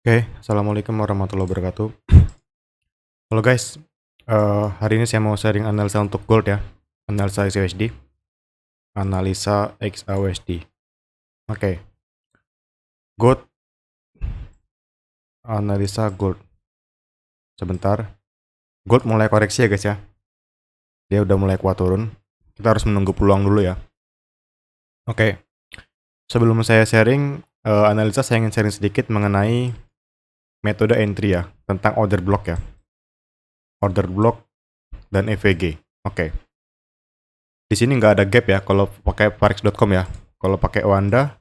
Oke, assalamualaikum warahmatullahi wabarakatuh. Halo guys, hari ini saya mau sharing analisa untuk gold ya, analisa XAUSD, analisa XAUSD. Oke, gold, analisa gold. Sebentar, gold mulai koreksi ya guys ya. Dia udah mulai kuat turun. Kita harus menunggu peluang dulu ya. Oke, sebelum saya sharing analisa, saya ingin sharing sedikit mengenai metode entry ya, tentang order block ya. Order block dan EVG. Oke. Di sini nggak ada gap ya kalau pakai forex.com ya. Kalau pakai Oanda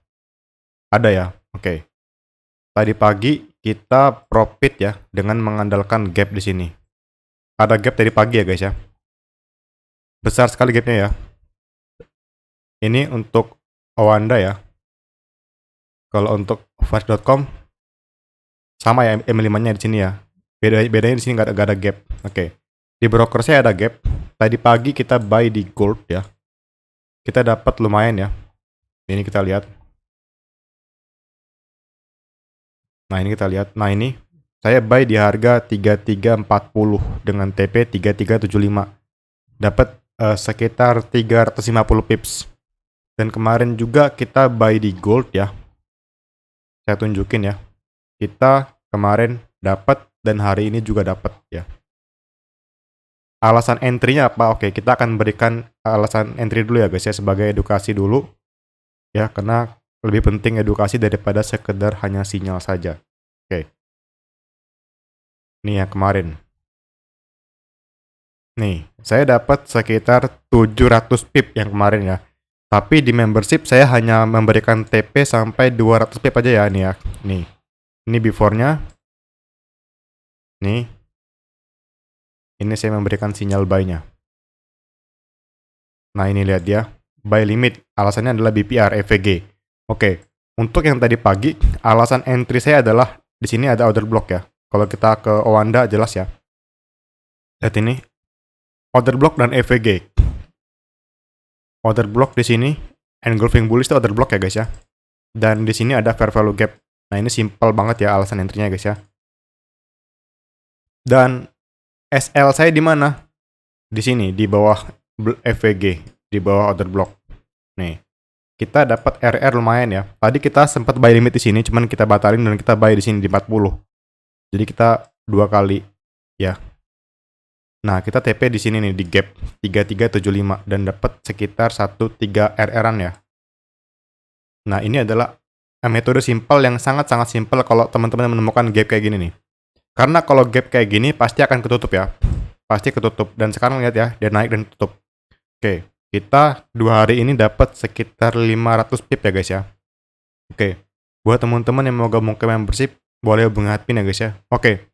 ada ya. Oke. Tadi pagi kita profit ya dengan mengandalkan gap di sini. Ada gap tadi pagi ya guys ya. Besar sekali gapnya ya. Ini untuk Oanda ya. Kalau untuk forex.com sama ya M5-nya di sini ya. Bedanya di sini nggak ada gap. Oke. Di broker saya ada gap. Tadi pagi kita buy di gold ya. Kita dapat lumayan ya. Ini kita lihat. Nah, ini kita lihat. Nah, ini saya buy di harga 3340 dengan TP 3375. Dapat sekitar 350 pips. Dan kemarin juga kita buy di gold ya. Saya tunjukin ya. Kita kemarin dapat dan hari ini juga dapat ya. Alasan entry-nya apa? Oke, kita akan berikan alasan entry dulu ya guys ya, sebagai edukasi dulu. Ya, karena lebih penting edukasi daripada sekedar hanya sinyal saja. Oke. Ini yang kemarin. Nih, saya dapat sekitar 700 pip yang kemarin ya. Tapi di membership saya hanya memberikan TP sampai 200 pip aja ya nih ya. Nih. Ini before-nya. Nih. Ini saya memberikan sinyal buy-nya. Nah, ini lihat ya. Buy limit. Alasannya adalah BPR EVG. Oke. Untuk yang tadi pagi, alasan entry saya adalah di sini ada order block ya. Kalau kita ke Oanda jelas ya. Lihat ini. Order block dan EVG. Order block di sini, engulfing bullish itu order block ya guys ya. Dan di sini ada fair value gap. Nah, ini simple banget ya alasan entry-nya guys ya. Dan SL saya di mana? Di sini, di bawah EVG, di bawah order block. Nih, kita dapat RR lumayan ya. Tadi kita sempat buy limit di sini, cuman kita batalin dan kita buy di sini di 40. Jadi kita dua kali ya. Nah, kita TP di sini nih di gap 3375 dan dapat sekitar 13 RR-an ya. Nah, ini adalah metode simpel yang sangat-sangat simpel kalau teman-teman menemukan gap kayak gini nih. Karena kalau gap kayak gini pasti akan ketutup ya. Pasti ketutup. Dan sekarang lihat ya, dia naik dan tutup. Oke, kita 2 hari ini dapat sekitar 500 pip ya guys ya. Oke, buat teman-teman yang mau gabung ke membership, boleh hubungi admin ya guys ya. Oke,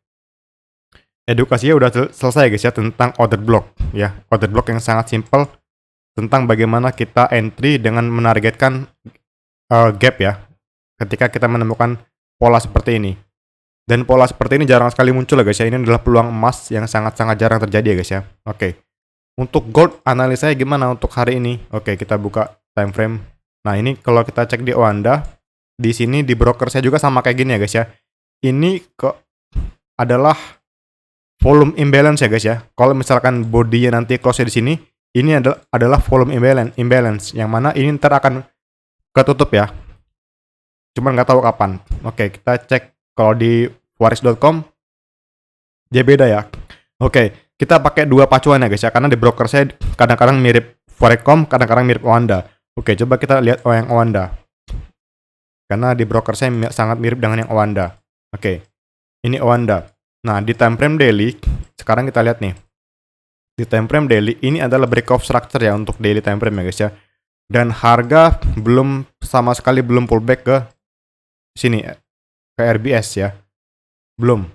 edukasinya udah selesai guys ya tentang order block ya. Order block yang sangat simpel tentang bagaimana kita entry dengan menargetkan gap ya. Ketika kita menemukan pola seperti ini. Dan pola seperti ini jarang sekali muncul ya guys ya. Ini adalah peluang emas yang sangat-sangat jarang terjadi ya guys ya. Oke. Untuk gold analisanya gimana untuk hari ini? Oke, kita buka time frame. Nah, ini kalau kita cek di Oanda, di sini di broker saya juga sama kayak gini ya guys ya. Ini adalah volume imbalance ya guys ya. Kalau misalkan body-nya nanti close di sini, ini adalah volume imbalance yang mana ini ntar akan ketutup ya. Cuman nggak tahu kapan. Oke, kita cek kalau di forex.com dia beda ya. Oke, kita pakai dua pacuan ya guys ya, karena di broker saya kadang-kadang mirip Forex.com, kadang-kadang mirip Oanda. Oke, coba kita lihat yang Oanda. Karena di broker saya sangat mirip dengan yang Oanda. Oke, ini Oanda. Nah, di time frame daily, sekarang kita lihat nih. Di time frame daily, ini adalah breakout structure ya untuk daily time frame ya guys ya. Dan harga belum sama sekali belum pullback ke sini, ke RBS ya. Belum.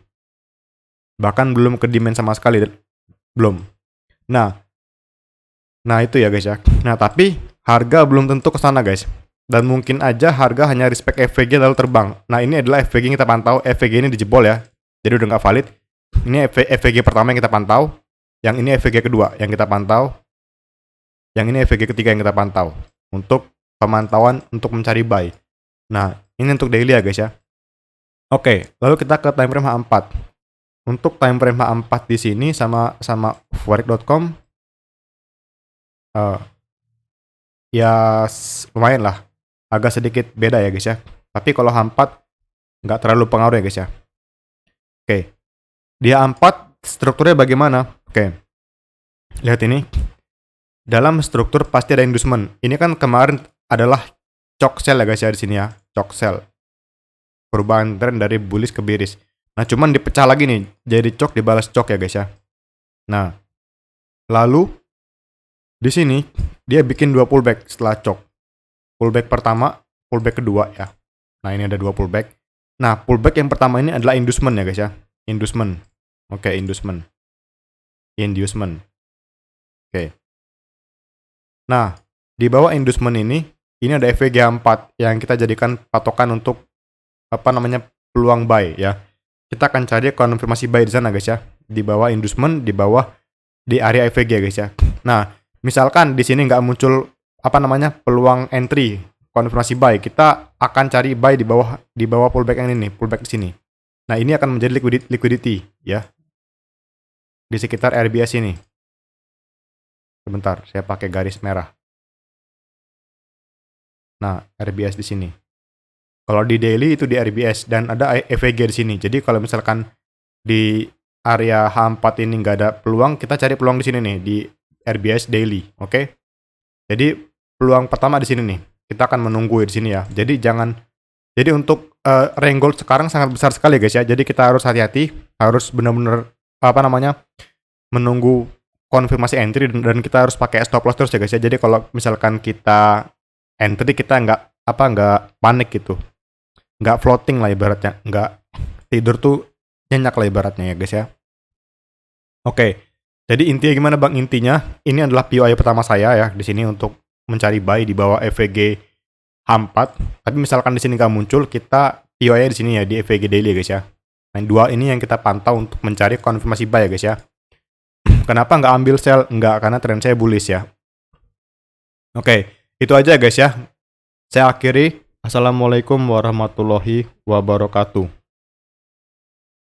Bahkan belum ke demand sama sekali. Belum. Nah itu ya guys ya. Nah, tapi harga belum tentu ke sana guys. Dan mungkin aja harga hanya respect EVG lalu terbang. Nah, ini adalah EVG yang kita pantau. EVG ini dijebol ya. Jadi udah nggak valid. Ini EVG pertama yang kita pantau. Yang ini EVG kedua yang kita pantau. Yang ini EVG ketiga yang kita pantau. Untuk pemantauan untuk mencari buy. Nah, ini untuk daily ya guys ya. Oke, lalu kita ke time frame H4. Untuk time frame H4 di sini sama forex.com eh, ya lumayan lah. Agak sedikit beda ya guys ya. Tapi kalau H4 nggak terlalu pengaruh ya guys ya. Oke, di H4 strukturnya bagaimana? Oke, lihat ini. Dalam struktur pasti ada inducement. Ini kan kemarin adalah choke sell ya guys ya di sini ya. Choke sell. Perubahan tren dari bullish ke bearish. Nah, cuman dipecah lagi nih. Jadi choke dibalas choke ya guys ya. Nah, lalu di sini dia bikin 2 pullback setelah choke. Pullback pertama, pullback kedua ya. Nah, ini ada 2 pullback. Nah, pullback yang pertama ini adalah inducement ya guys ya. Inducement. Oke, inducement. Inducement. Oke. Nah, di bawah inducement ini ada EVG 4 yang kita jadikan patokan untuk peluang buy ya. Kita akan cari konfirmasi buy di sana guys ya. Di bawah inducement, di area EVG guys ya. Nah, misalkan di sini nggak muncul peluang entry, konfirmasi buy, kita akan cari buy di bawah pullback yang ini, pullback di sini. Nah, ini akan menjadi liquidity ya. Di sekitar RBS ini. Sebentar, saya pakai garis merah. Nah, RBS di sini. Kalau di daily itu di RBS dan ada EVG di sini. Jadi kalau misalkan di area H4 ini nggak ada peluang, kita cari peluang di sini nih di RBS daily, oke? Jadi peluang pertama di sini nih. Kita akan menunggu di sini ya. Jadi untuk range gold sekarang sangat besar sekali guys ya. Jadi kita harus hati-hati, harus benar-benar menunggu konfirmasi entry dan kita harus pakai stop loss terus ya guys ya. Jadi kalau misalkan kita entry kita nggak panik gitu, nggak floating lah ibaratnya, nggak tidur tuh nyenyak lah ibaratnya ya guys ya. Oke, jadi intinya gimana bang? Intinya ini adalah POI pertama saya ya di sini untuk mencari buy di bawah EVG H4. Tapi misalkan di sini nggak muncul, kita POI di sini ya di EVG daily ya guys ya. Nah, 2 ini yang kita pantau untuk mencari konfirmasi buy ya guys ya. Kenapa nggak ambil sell? Nggak, karena tren saya bullish ya. Oke, itu aja guys ya. Saya akhiri. Assalamualaikum warahmatullahi wabarakatuh.